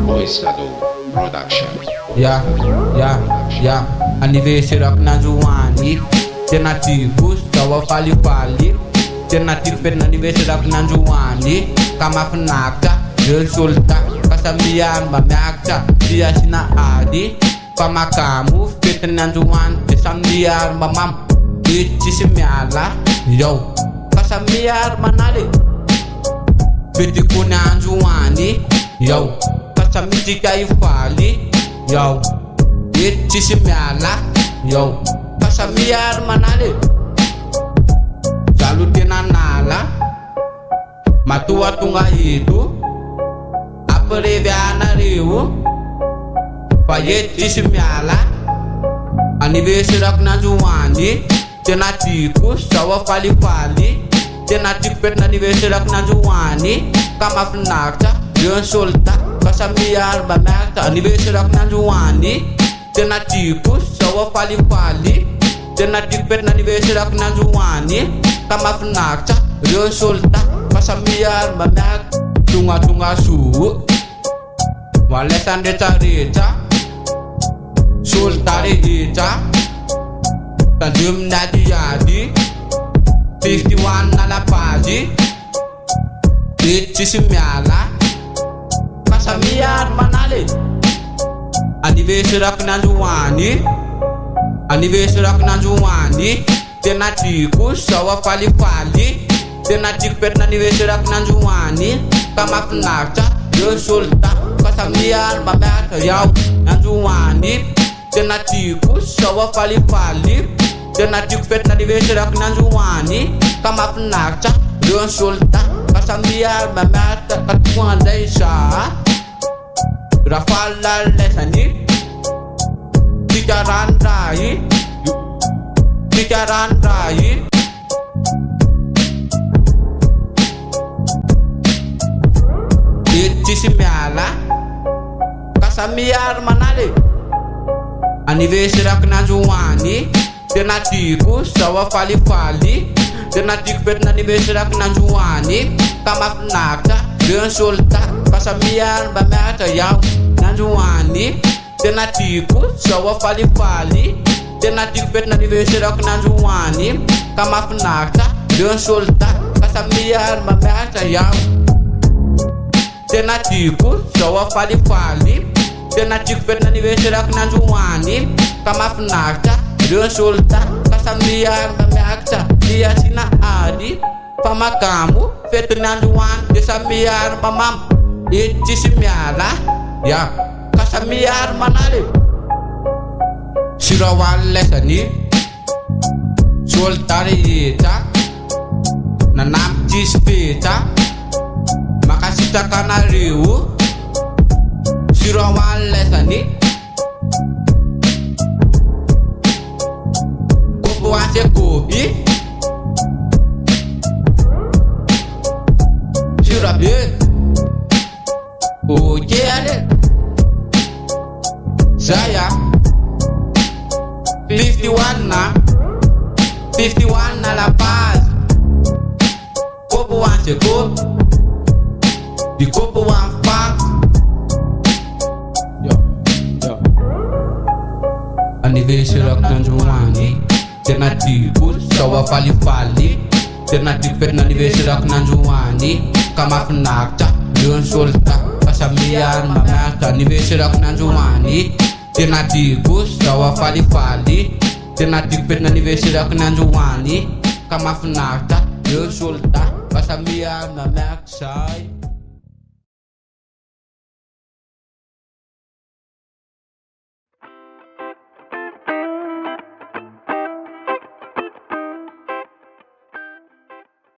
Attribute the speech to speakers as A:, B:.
A: Voice Production.
B: Ya, anniversaire ak Nanjuani. Tena tikus, tawa fali-fali. Tena tipet na anniversaire ak Nanjuani. Kama fnakta, del sulta. Kasamian mamyakta, dia sina adi. Pamakamu, fit Nanjuan. Kasamian mamam, iti simiala. Yo, kasamian manali. Fiti ku Nanjuani. Yo, kasamiti kay fali. Yo, iti simiala. Yo, kasamiar manali. Jalu tinanala. Matua tunga itu. Apereviana riu. Payeti simiala. Anniversaire ak Nanjuani. Tena tikus, sawa fali-fali. Tena tipet na anniversaire ak Nanjuani. Kama fnakta, yon sulta. Kasamiar mamyakta, anniversaire ak Nanjuani. Tena tikus, sawa fali-fali. Tena tipet na anniversaire ak Nanjuani. Kama fnakta, yon sulta. Kasamiar mamyakta. Tunga-tunga suhu. Walesan deta-deta. Sulta de-deta. Tadum na di-yadi. 51 na la paji. Iti simiala. Kasamiar manali. Anniversaire ak Nanjuani. Anniversaire ak Nanjuani. Tena tikus, sawa fali-fali. Tena tipet na anniversaire ak Nanjuani. Kama fnakta, yon sulta. Kasamiar mamyakta, yaw Nanjuani. Tena tikus, sawa fali-fali. Tena tipet na anniversaire ak Nanjuani. Kama fnakta, yon sulta. Kasamiar mamyakta, katuan daisa. Rafala lesani. Tikaran rai. Tikaran rai. Iti simiala. Kasamiar manali. Anniversaire ak Nanjuani. Tena tikus, sawa fali-fali. Tena tipet na anniversaire ak Nanjuani. Kama fnakta, yon sulta. Kasamiar mamyakta, yaw Nanjuani. Tena tikus, sawa fali-fali. Tena tipet na anniversaire ak Nanjuani. Kama fnakta, yon sulta. Kasamiar mamyakta, yaw. Tena tikus, sawa fali-fali. Tena tipet na anniversaire ak Nanjuani. Kama fnakta, yon sulta. Kasamiar mamyakta, dia sina adi. Pamakamu, fet Nanjuan. Kasamiar mamam, iti simiala. Ya, kasamiar manali. Sirawal lesani. Sultari ita. Nanam cispita. Makasita kanariu. Sirawal lesani. Kupuase kopi. Sirabe. Oke ale. Saya 51 na 51 na La Paz. Kopo wan se kop. Di kopo wan fang. Yo. Anniversaire ak Nanjuani. Tena tikus, sawa fali-fali. Tena tipet na anniversaire ak Nanjuani. Kama fnakta, yon sulta. Kasamiar mamyakta, anniversaire ak Nanjuani. Tena tikus, sawa fali-fali. Tena tipet na anniversaire ak Nanjuani. Kama fnakta, yon sulta. Kasamiar mamyakta.